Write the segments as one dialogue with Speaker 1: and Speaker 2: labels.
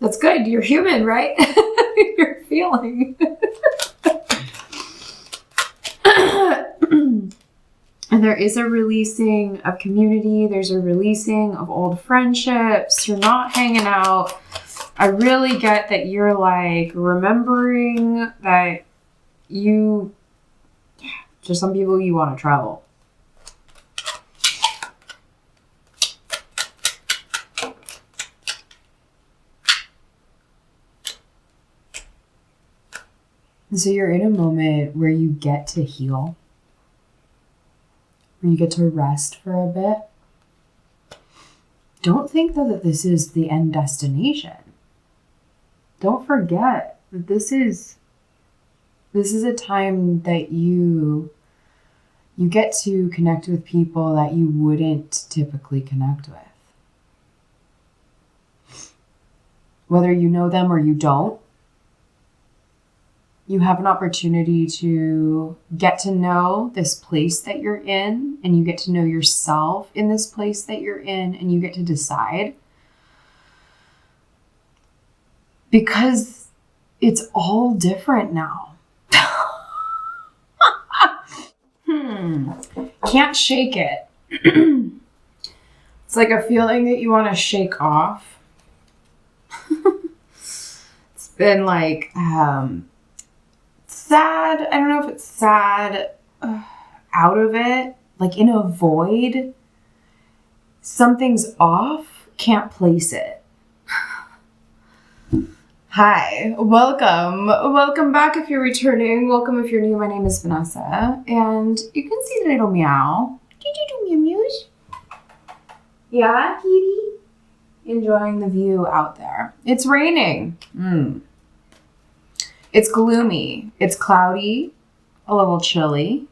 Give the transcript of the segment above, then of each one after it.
Speaker 1: That's good. You're human, right? You're feeling. And there is a releasing of community. There's a releasing of old friendships. You're not hanging out. I really get that you're like remembering that to some people, you want to travel. And so you're in a moment where you get to heal. Where you get to rest for a bit. Don't think though that this is the end destination. Don't forget that this is a time that you get to connect with people that you wouldn't typically connect with. Whether you know them or you don't, you have an opportunity to get to know this place that you're in, and you get to know yourself in this place that you're in, and you get to decide. Because it's all different now. Can't shake it. It's like a feeling that you want to shake off. It's been like sad. I don't know if it's sad out of it, like in a void. Something's off. Can't place it. Hi, welcome back if you're returning. Welcome if you're new. My name is Vanessa, and you can see the little meow. Did you do meow meows? Yeah, kitty? Enjoying the view out there. It's raining. It's gloomy. It's cloudy, a little chilly.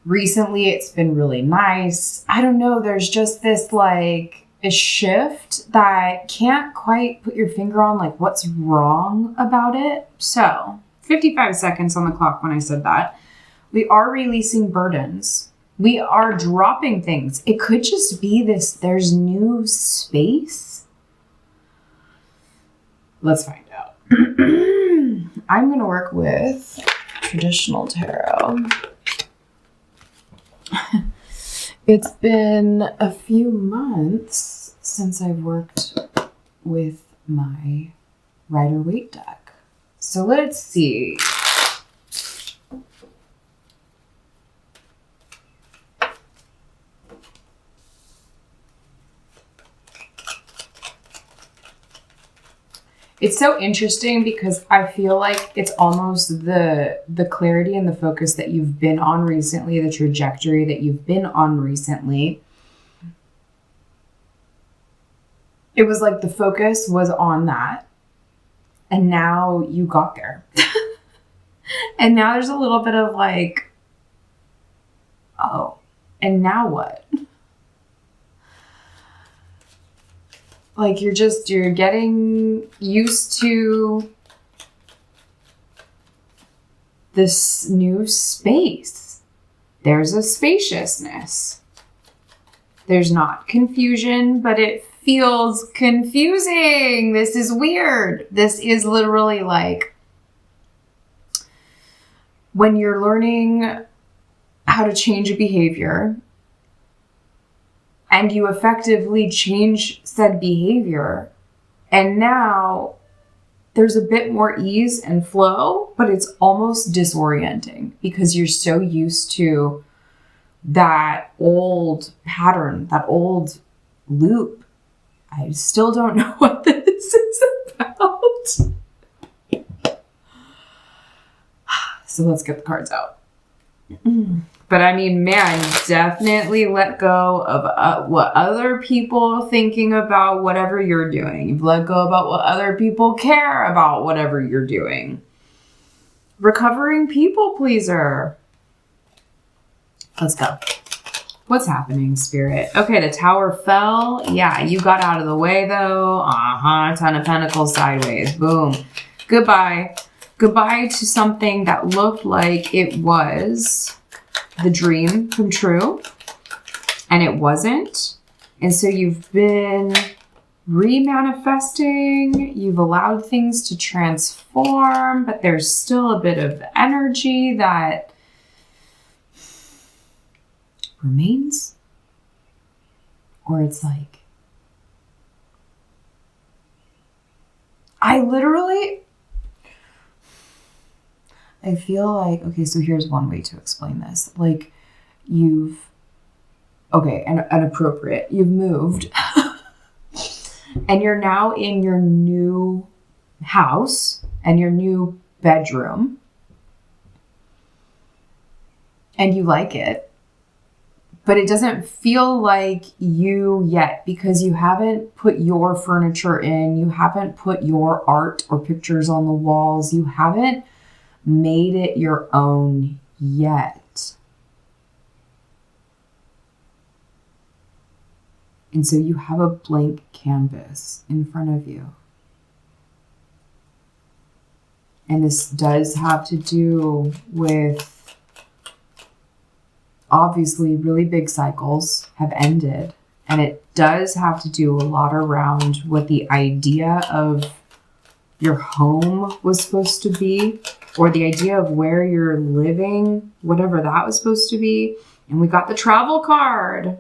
Speaker 1: Recently, it's been really nice. I don't know, there's just this like a shift that can't quite put your finger on like what's wrong about it. So 55 seconds on the clock when I said that. We are releasing burdens. We are dropping things. It could just be this, there's new space. Let's find out. I'm going to work with traditional tarot. It's been a few months since I've worked with my Rider-Waite deck. So let's see. It's so interesting because I feel like it's almost the clarity and the focus that you've been on recently, the trajectory that you've been on recently. It was like the focus was on that, and now you got there. And now there's a little bit of like, oh, and now what? Like you're getting used to this new space. There's a spaciousness. There's not confusion, but it feels confusing. This is weird. This is literally like when you're learning how to change a behavior and you effectively change said behavior, and now there's a bit more ease and flow, but it's almost disorienting because you're so used to that old pattern, that old loop. I still don't know what this is about. So let's get the cards out. But I mean, man, definitely let go of what other people are thinking about whatever you're doing. You've let go about what other people care about whatever you're doing. Recovering people pleaser. Let's go. What's happening, Spirit? Okay, the Tower fell. Yeah, you got out of the way, though. Ten of Pentacles sideways. Boom. Goodbye. Goodbye to something that looked like it was the dream come true, and it wasn't. And so you've been remanifesting. You've allowed things to transform, but there's still a bit of energy that remains. Or it's like, I feel like, okay, so here's one way to explain this. Like you've moved and you're now in your new house and your new bedroom and you like it, but it doesn't feel like you yet because you haven't put your furniture in, you haven't put your art or pictures on the walls, you haven't made it your own yet. And so you have a blank canvas in front of you. And this does have to do with, obviously, really big cycles have ended. And it does have to do a lot around what the idea of your home was supposed to be, or the idea of where you're living, whatever that was supposed to be. And we got the travel card,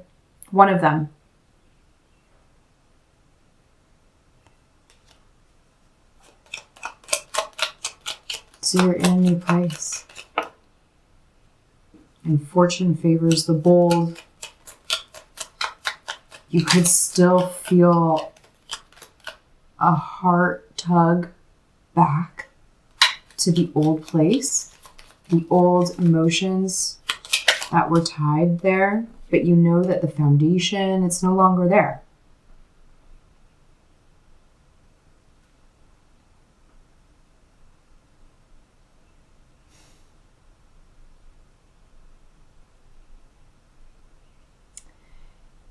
Speaker 1: one of them. So you're in a new place. And fortune favors the bold. You could still feel a heart tug back to the old place, the old emotions that were tied there, but you know that the foundation, it's no longer there.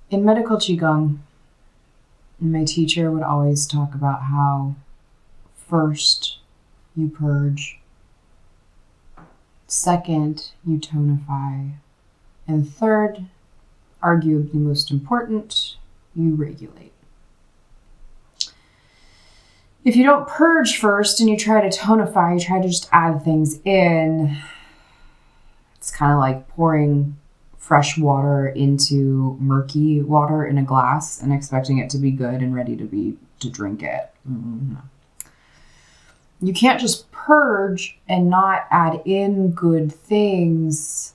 Speaker 1: In medical Qigong, my teacher would always talk about how first you purge, second you tonify, and third, arguably most important, you regulate. If you don't purge first and you try to tonify, you try to just add things in, it's kind of like pouring fresh water into murky water in a glass and expecting it to be good and ready to drink it. Mm-hmm. You can't just purge and not add in good things,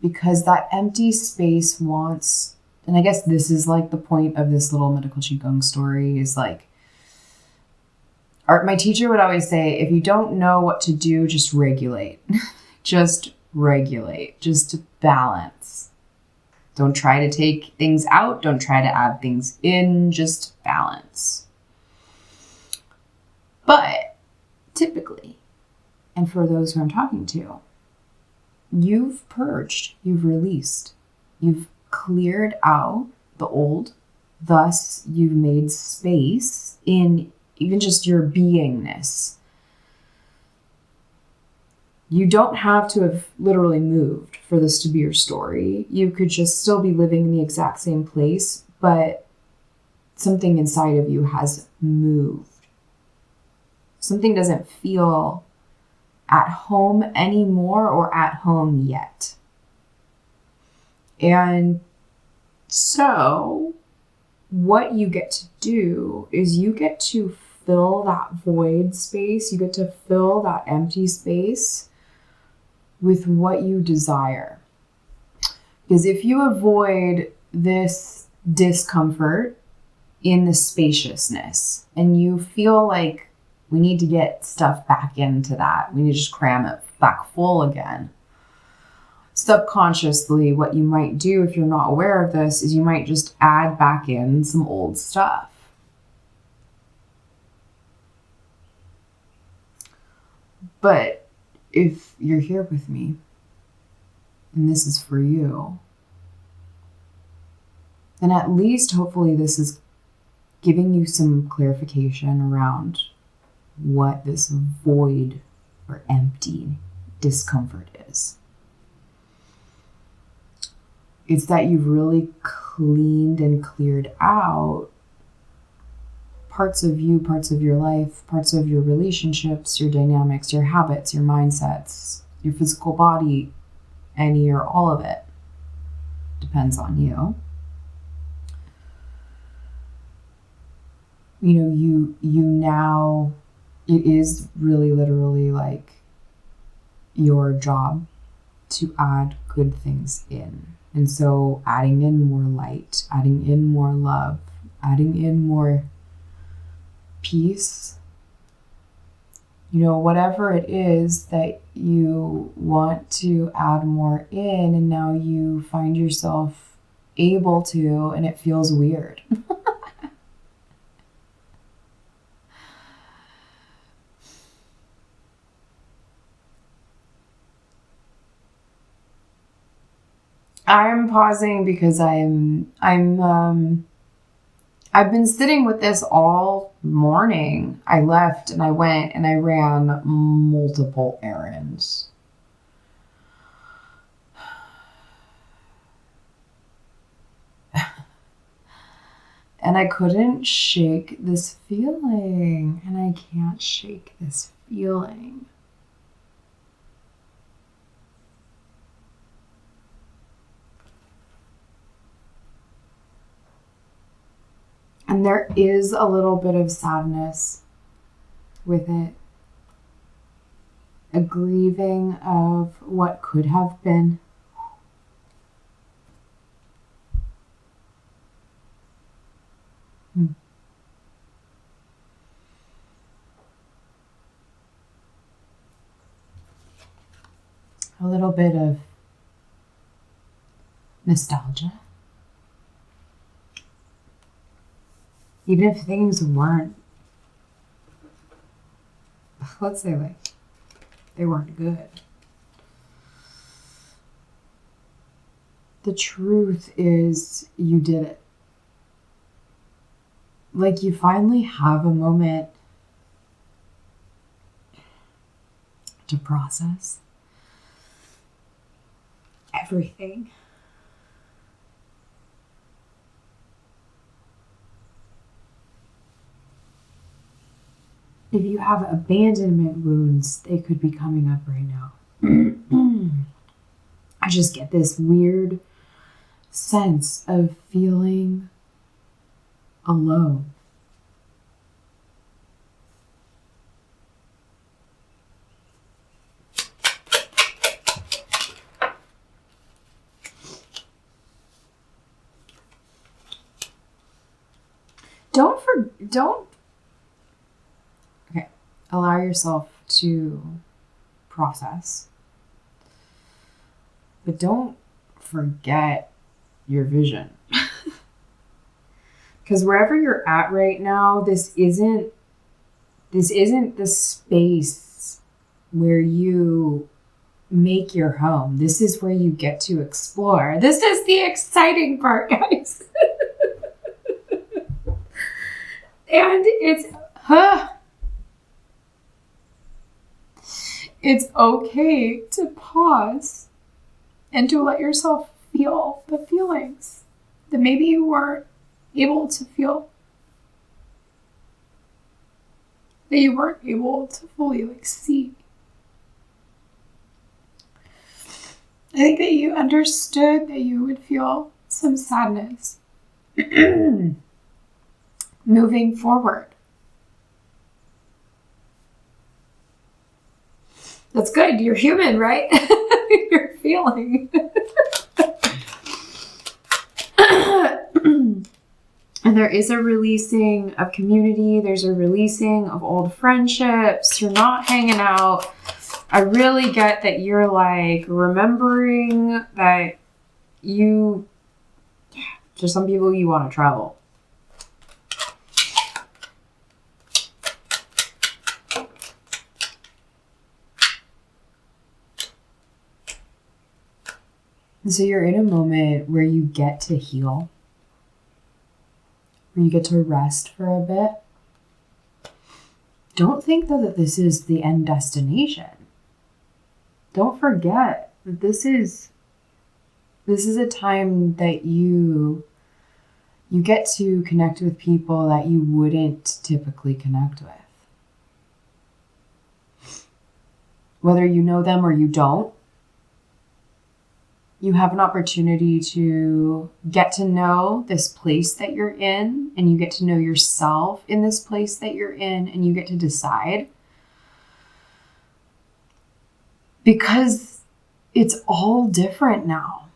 Speaker 1: because that empty space wants, and I guess this is like the point of this little medical Qigong story, is like, my teacher would always say, if you don't know what to do, just regulate. Just regulate, just to balance. Don't try to take things out. Don't try to add things in, just balance. But typically, and for those who I'm talking to, you've purged, you've released, you've cleared out the old, thus you've made space in even just your beingness. You don't have to have literally moved for this to be your story. You could just still be living in the exact same place, but something inside of you has moved. Something doesn't feel at home anymore or at home yet. And so what you get to do is you get to fill that void space. You get to fill that empty space with what you desire. Because if you avoid this discomfort in the spaciousness and you feel like we need to get stuff back into that, we need to just cram it back full again, subconsciously what you might do if you're not aware of this is you might just add back in some old stuff. But if you're here with me, and this is for you, then at least hopefully this is giving you some clarification around what this void or empty discomfort is. It's that you've really cleaned and cleared out parts of you, parts of your life, parts of your relationships, your dynamics, your habits, your mindsets, your physical body, any or all of it. Depends on you. You know, you now, it is really literally like your job to add good things in. And so adding in more light, adding in more love, adding in more peace, you know, whatever it is that you want to add more in, and now you find yourself able to, and it feels weird. I'm pausing because I've been sitting with this all morning. I left and I went and I ran multiple errands. And I couldn't shake this feeling, and I can't shake this feeling. And there is a little bit of sadness with it. A grieving of what could have been. A little bit of nostalgia. Even if things weren't, let's say like, they weren't good. The truth is you did it. Like you finally have a moment to process everything. If you have abandonment wounds, they could be coming up right now. I just get this weird sense of feeling alone. Don't allow yourself to process, but don't forget your vision. Because wherever you're at right now, this isn't the space where you make your home. This is where you get to explore. This is the exciting part, guys. And it's okay to pause and to let yourself feel the feelings that maybe you weren't able to feel, that you weren't able to fully see. I think that you understood that you would feel some sadness moving forward. That's good. You're human, right? You're feeling. And there is a releasing of community. There's a releasing of old friendships. You're not hanging out. I really get that you're like remembering that to some people, you want to travel. And so you're in a moment where you get to heal, where you get to rest for a bit. Don't think though that this is the end destination. Don't forget that this is a time that you You get to connect with people that you wouldn't typically connect with. Whether you know them or you don't, you have an opportunity to get to know this place that you're in, and you get to know yourself in this place that you're in, and you get to decide. Because it's all different now.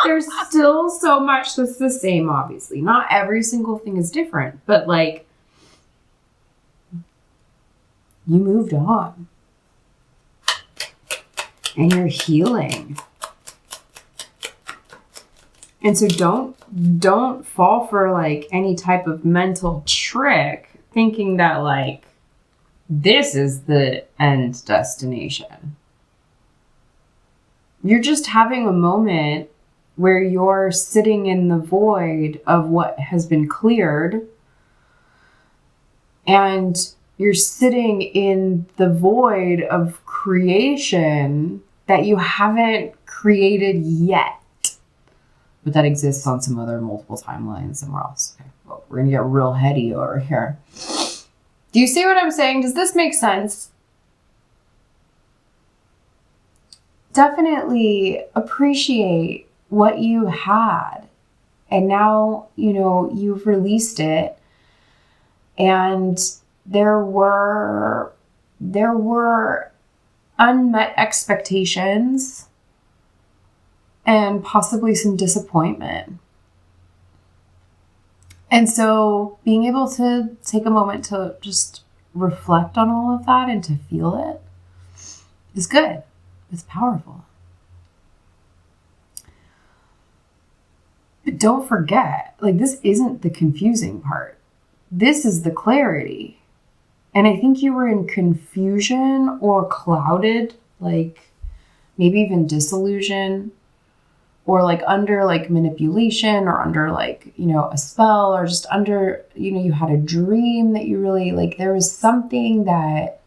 Speaker 1: There's still so much that's the same, obviously. Not every single thing is different, but like, you moved on. And you're healing. And so don't fall for like any type of mental trick thinking that like this is the end destination. You're just having a moment where you're sitting in the void of what has been cleared, and you're sitting in the void of creation that you haven't created yet, but that exists on some other multiple timelines somewhere else. Okay, well, we're gonna get real heady over here. Do you see what I'm saying? Does this make sense? Definitely appreciate what you had, and now you've released it, and there were unmet expectations and possibly some disappointment. And so being able to take a moment to just reflect on all of that and to feel it is good. It's powerful. But don't forget, like, this isn't the confusing part. This is the clarity. And I think you were in confusion or clouded, like maybe even disillusion, or like under like manipulation, or under like, a spell, or just under, you had a dream that you really like, there was something that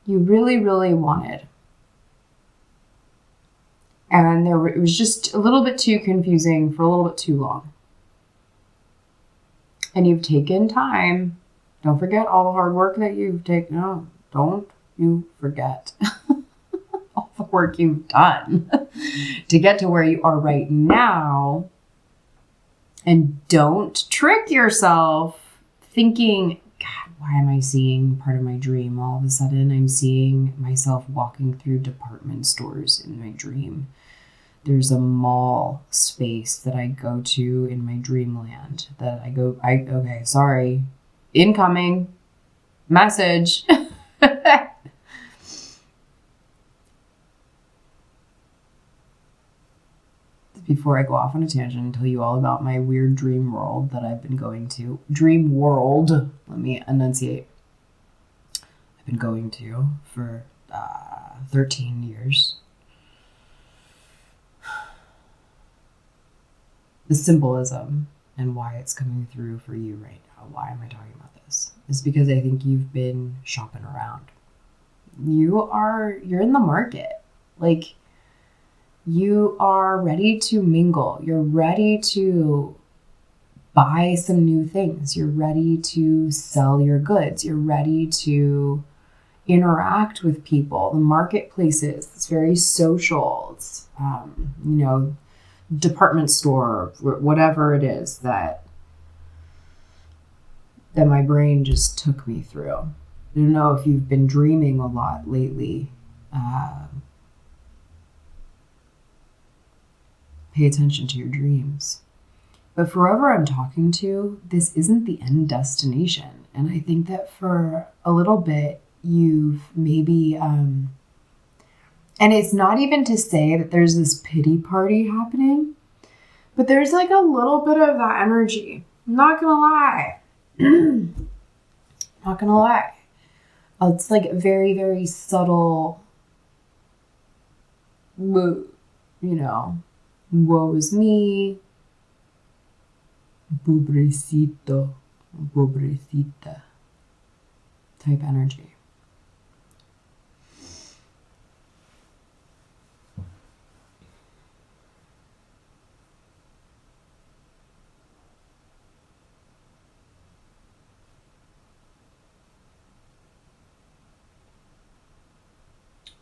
Speaker 1: you really, really wanted. And it was just a little bit too confusing for a little bit too long. And you've taken time. Don't forget all the hard work that you've taken. No, don't you forget all the work you've done to get to where you are right now. And don't trick yourself thinking, God, why am I seeing part of my dream? All of a sudden, I'm seeing myself walking through department stores in my dream. There's a mall space that I go to in my dreamland that okay, sorry. Incoming message. Before I go off on a tangent and tell you all about my weird dream world that I've been going to. Dream world, let me enunciate. I've been going to for 13 years. The symbolism and why it's coming through for you right now, why am I talking about this, is because I think you've been shopping around. You're in the market. Like, you are ready to mingle. You're ready to buy some new things. You're ready to sell your goods. You're ready to interact with people. The marketplaces, it's very social. It's, department store, whatever it is that my brain just took me through. I don't know if you've been dreaming a lot lately. Pay attention to your dreams. But for whoever I'm talking to, this isn't the end destination. And I think that for a little bit, you've maybe... And it's not even to say that there's this pity party happening, but there's like a little bit of that energy. I'm not gonna lie. Not gonna lie. It's like very, very subtle, woe is me, pobrecito, pobrecita type energy.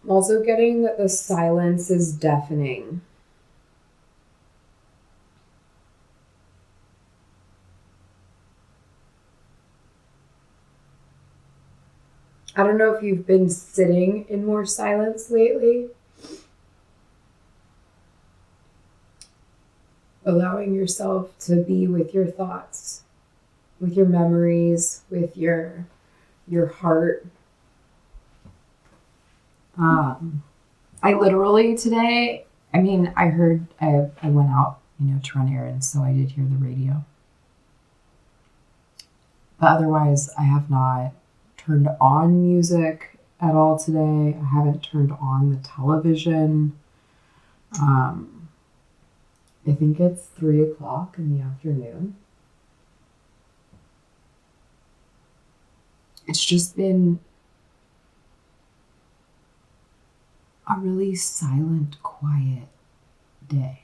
Speaker 1: I'm also getting that the silence is deafening. I don't know if you've been sitting in more silence lately. Allowing yourself to be with your thoughts, with your memories, with your heart. I literally today, I went out, to run errands, so I did hear the radio. But otherwise, I have not turned on music at all today. I haven't turned on the television. I think it's 3:00 in the afternoon. It's just been a really silent, quiet day.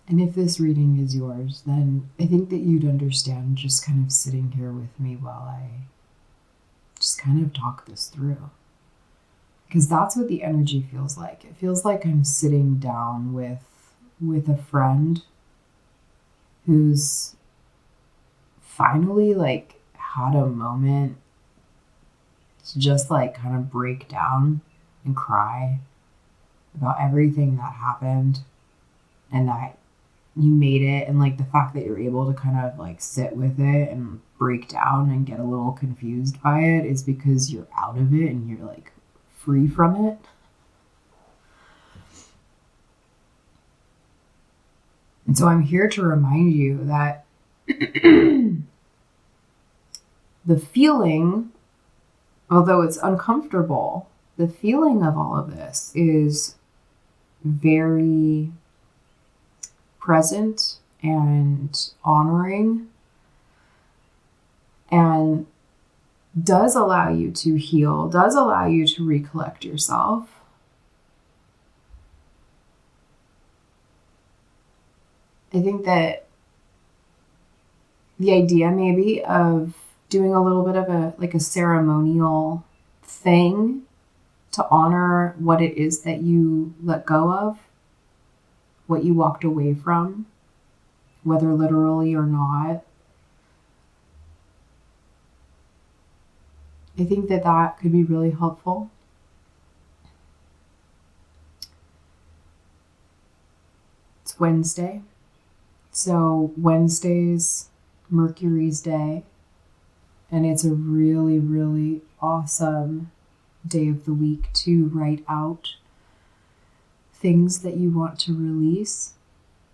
Speaker 1: And if this reading is yours, then I think that you'd understand just kind of sitting here with me while I just kind of talk this through. Because that's what the energy feels like. It feels like I'm sitting down with a friend who's finally had a moment to just kind of break down and cry about everything that happened, and that you made it, and the fact that you're able to kind of sit with it and break down and get a little confused by it is because you're out of it and you're free from it. And so I'm here to remind you that the feeling, although it's uncomfortable, the feeling of all of this is very present and honoring, and does allow you to heal, does allow you to recollect yourself. I think that the idea maybe of doing a little bit of a ceremonial thing to honor what it is that you let go of, what you walked away from, whether literally or not. I think that could be really helpful. It's Wednesday. So Wednesday's Mercury's day, and it's a really, really awesome day of the week to write out things that you want to release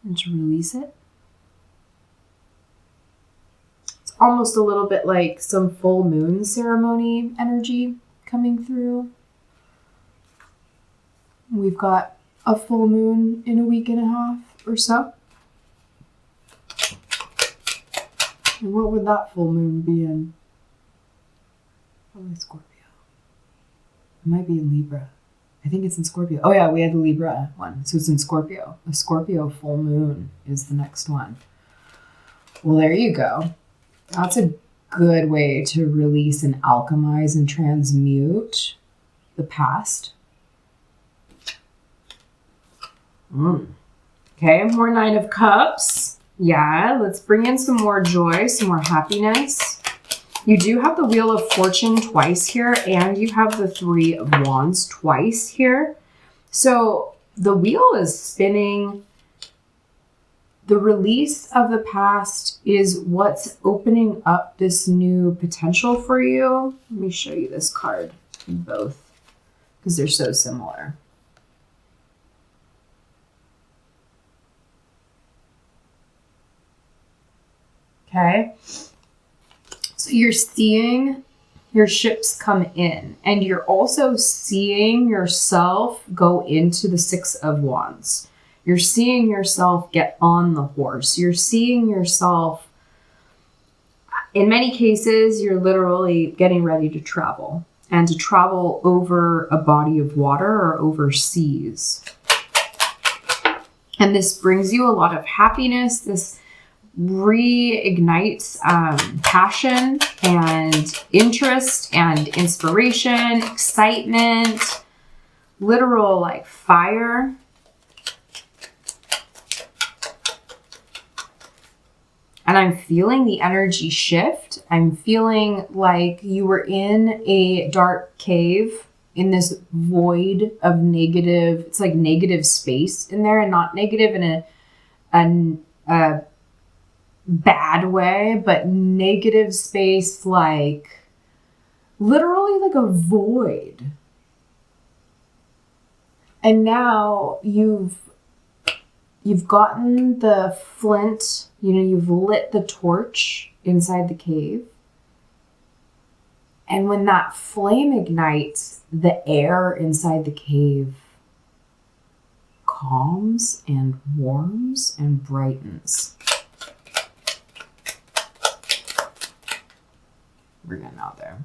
Speaker 1: and to release it. It's almost a little bit like some full moon ceremony energy coming through. We've got a full moon in a week and a half or so. And what would that full moon be in? Probably Scorpio. It might be in Libra. I think it's in Scorpio. Oh yeah, we had the Libra one. So it's in Scorpio. A Scorpio full moon is the next one. Well, there you go. That's a good way to release and alchemize and transmute the past. Okay, more Nine of Cups. Yeah, let's bring in some more joy, some more happiness. You do have the Wheel of Fortune twice here, and you have the Three of Wands twice here. So the wheel is spinning. The release of the past is what's opening up this new potential for you. Let me show you this card in both because they're so similar. Okay. So you're seeing your ships come in, and you're also seeing yourself go into the Six of Wands. You're seeing yourself get on the horse. You're seeing yourself, in many cases, you're literally getting ready to travel, and to travel over a body of water or over seas. And this brings you a lot of happiness. This reignites passion and interest and inspiration, excitement, literal like fire. And I'm feeling the energy shift. I'm feeling like you were in a dark cave in this void of negative. It's like negative space in there, and not negative in a bad way, but negative space, like literally like a void. And now you've gotten the flint, you've lit the torch inside the cave. And when that flame ignites, the air inside the cave calms and warms and brightens. We're getting out there.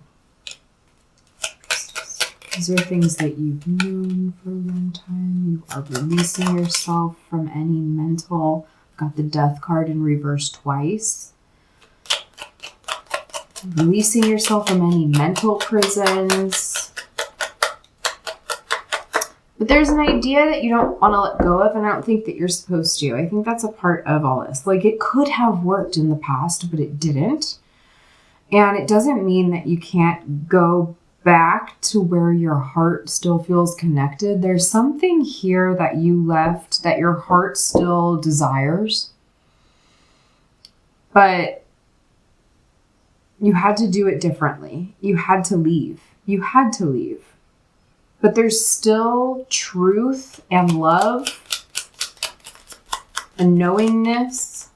Speaker 1: These are things that you've known for a long time. You are releasing yourself from any mental. Got the death card in reverse twice. Releasing yourself from any mental prisons. But there's an idea that you don't want to let go of, and I don't think that you're supposed to. I think that's a part of all this. Like, it could have worked in the past, but it didn't. And it doesn't mean that you can't go back to where your heart still feels connected. There's something here that you left that your heart still desires. But you had to do it differently. You had to leave. You had to leave. But there's still truth and love and knowingness.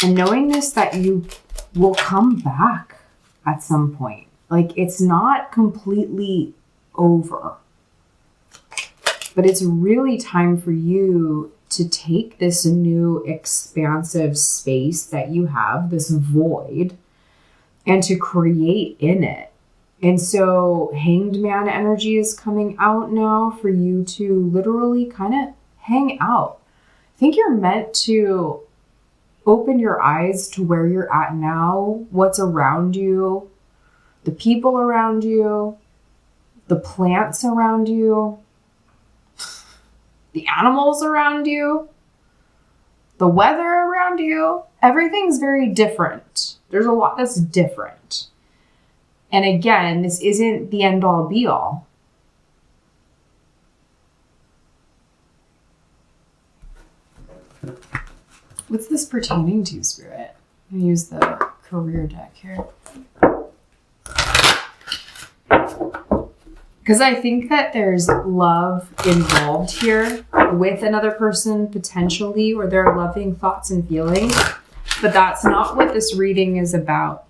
Speaker 1: And knowingness that you will come back at some point. Like, it's not completely over. But it's really time for you to take this new expansive space that you have, this void, and to create in it. And so Hanged Man energy is coming out now for you to literally kind of hang out. I think you're meant to open your eyes to where you're at now, what's around you, the people around you, the plants around you, the animals around you, the weather around you. Everything's very different. There's a lot that's different. And again, this isn't the end all be all. What's this pertaining to, Spirit? I'm going to use the career deck here. Because I think that there's love involved here with another person potentially, or there are loving thoughts and feelings. But that's not what this reading is about.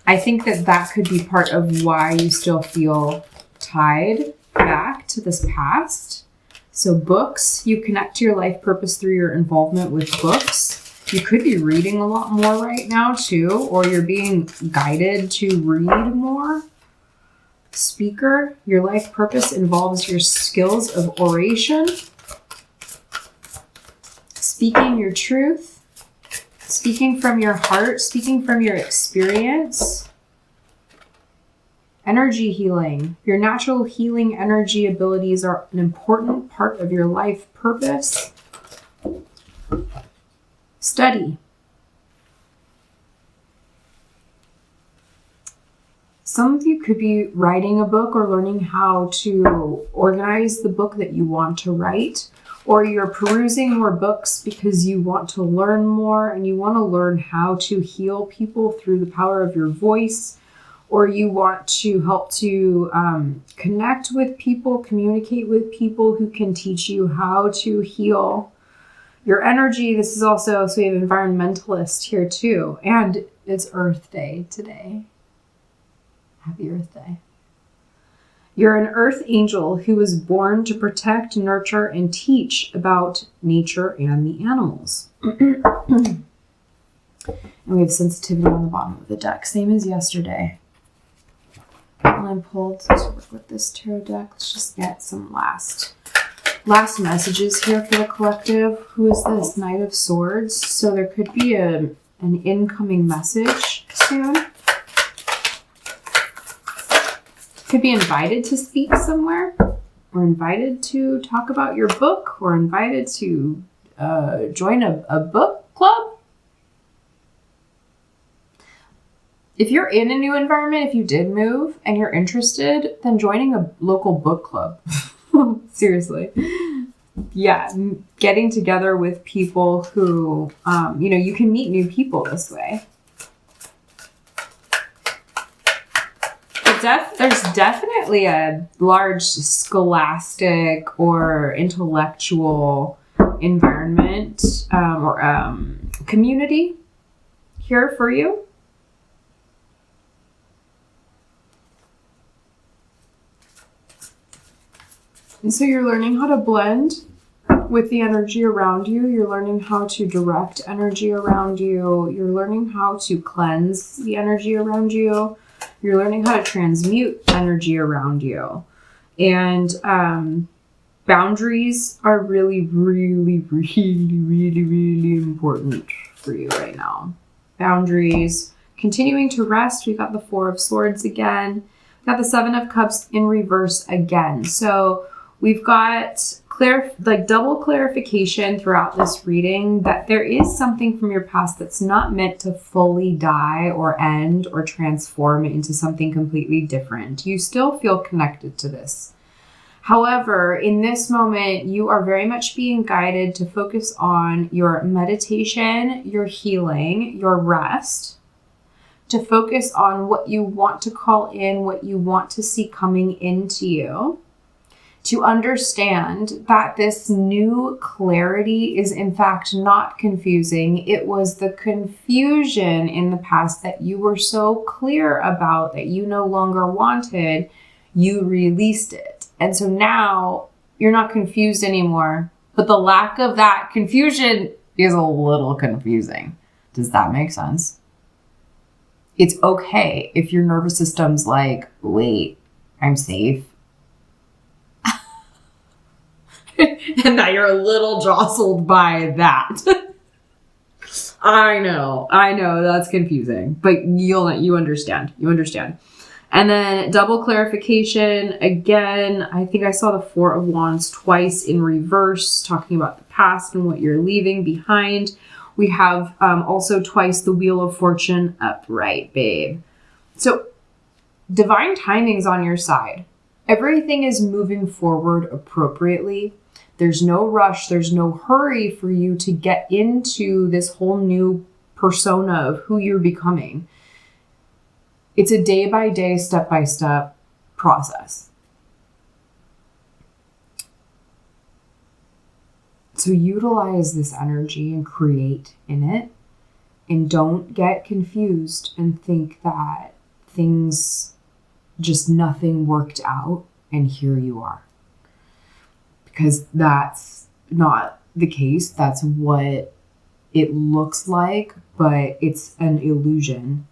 Speaker 1: I think that that could be part of why you still feel tied back to this past. So books, you connect to your life purpose through your involvement with books. You could be reading a lot more right now too, or you're being guided to read more. Speaker, your life purpose involves your skills of oration, speaking your truth, speaking from your heart, speaking from your experience. Energy healing. Your natural healing energy abilities are an important part of your life purpose. Study. Some of you could be writing a book or learning how to organize the book that you want to write, or you're perusing more books because you want to learn more and you want to learn how to heal people through the power of your voice, or you want to help to connect with people, communicate with people who can teach you how to heal your energy. This is also, so we have environmentalist here too, and it's Earth Day today. Happy Earth Day. You're an earth angel who was born to protect, nurture, and teach about nature and the animals. And we have sensitivity on the bottom of the deck, same as yesterday. When I pulled to work with this tarot deck, let's just get some last Last messages here for the collective. Who is this? Knight of Swords. So there could be an incoming message soon. Could be invited to speak somewhere, or invited to talk about your book, or invited to join a book club. If you're in a new environment, if you did move and you're interested, then joining a local book club. Seriously. Yeah, getting together with people who, you can meet new people this way. There's definitely a large scholastic or intellectual environment or community here for you. And so you're learning how to blend with the energy around you. You're learning how to direct energy around you. You're learning how to cleanse the energy around you. You're learning how to transmute energy around you. And boundaries are really, really, really, really, really important for you right now. Boundaries. Continuing to rest. We got the Four of Swords again. We got the Seven of Cups in reverse again. So we've got double clarification throughout this reading that there is something from your past that's not meant to fully die or end or transform into something completely different. You still feel connected to this. However, in this moment, you are very much being guided to focus on your meditation, your healing, your rest, to focus on what you want to call in, what you want to see coming into you. To understand that this new clarity is in fact not confusing. It was the confusion in the past that you were so clear about that you no longer wanted. You released it. And so now you're not confused anymore. But the lack of that confusion is a little confusing. Does that make sense? It's okay if your nervous system's like, wait, I'm safe. And that you're a little jostled by that. I know, that's confusing, but you understand. And then double clarification again. I think I saw the Four of Wands twice in reverse, talking about the past and what you're leaving behind. We have also twice the Wheel of Fortune upright, babe. So divine timing's on your side. Everything is moving forward appropriately. There's no rush. There's no hurry for you to get into this whole new persona of who you're becoming. It's a day-by-day, step-by-step process. So utilize this energy and create in it. And don't get confused and think that things, just nothing worked out and here you are. Because that's not the case. That's what it looks like, but it's an illusion.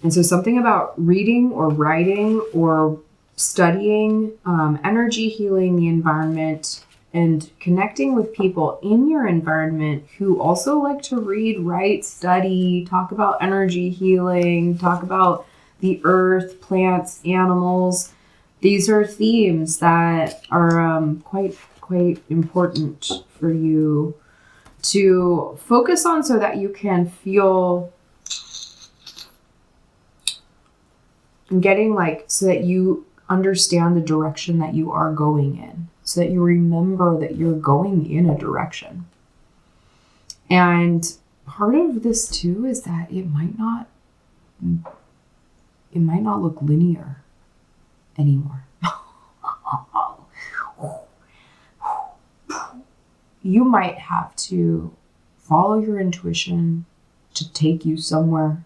Speaker 1: And so something about reading or writing or studying, energy healing the environment, and connecting with people in your environment who also like to read, write, study, talk about energy healing, talk about the earth, plants, animals. These are themes that are quite important for you to focus on so that you can feel so that you understand the direction that you are going in, so that you remember that you're going in a direction. And part of this too is that it might not look linear anymore. You might have to follow your intuition to take you somewhere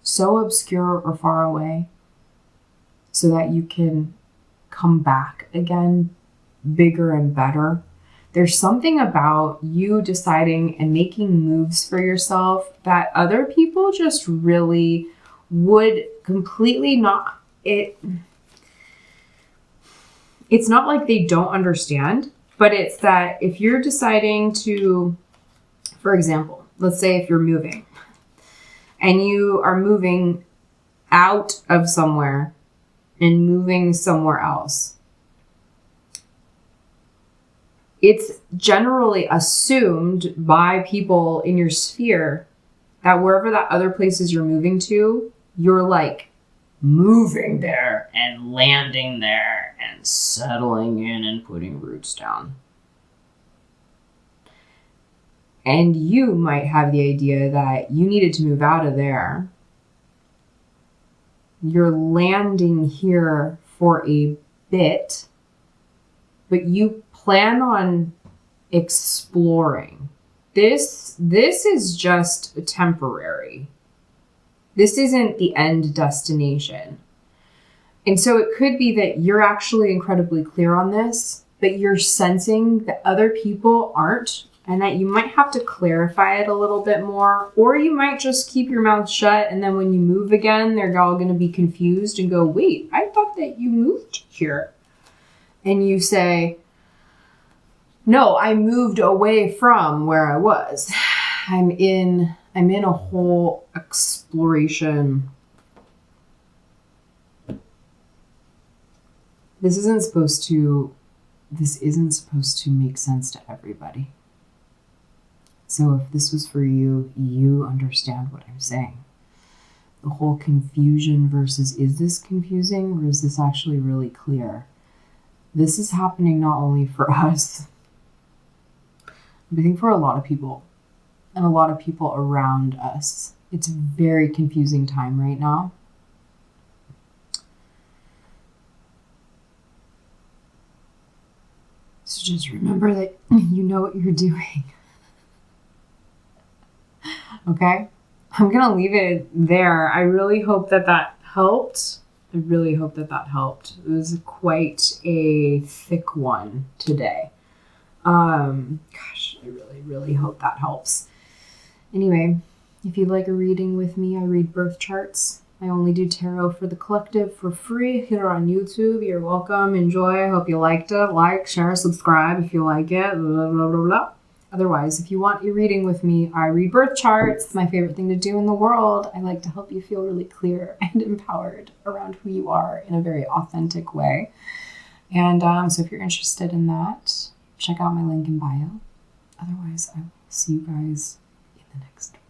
Speaker 1: so obscure or far away so that you can come back again bigger and better. There's something about you deciding and making moves for yourself that other people just really would completely not. It it's not like they don't understand, but it's that if you're deciding to, for example, let's say if you're moving and you are moving out of somewhere and moving somewhere else, it's generally assumed by people in your sphere that wherever that other places you're moving to, you're like moving there and landing there and settling in and putting roots down. And you might have the idea that you needed to move out of there. You're landing here for a bit, but you plan on exploring. This is just temporary. This isn't the end destination. And so it could be that you're actually incredibly clear on this, but you're sensing that other people aren't, and that you might have to clarify it a little bit more, or you might just keep your mouth shut, and then when you move again, they're all going to be confused and go, wait, I thought that you moved here. And you say, no, I moved away from where I was. I'm in a whole exploration. This isn't supposed to make sense to everybody. So if this was for you, you understand what I'm saying. The whole confusion versus is this confusing or is this actually really clear? This is happening not only for us, but I think for a lot of people and a lot of people around us. It's a very confusing time right now. So just remember that you know what you're doing. Okay? I'm going to leave it there. I really hope that helped. I really hope that helped. It was quite a thick one today. Gosh, I really, really hope that helps. Anyway, if you'd like a reading with me, I read birth charts. I only do tarot for the collective for free here on YouTube. You're welcome. Enjoy. I hope you liked it. Like, share, subscribe if you like it. Blah, blah, blah, blah. Otherwise, if you want a reading with me, I read birth charts. It's my favorite thing to do in the world. I like to help you feel really clear and empowered around who you are in a very authentic way. And so if you're interested in that, check out my link in bio. Otherwise, I will see you guys in the next one.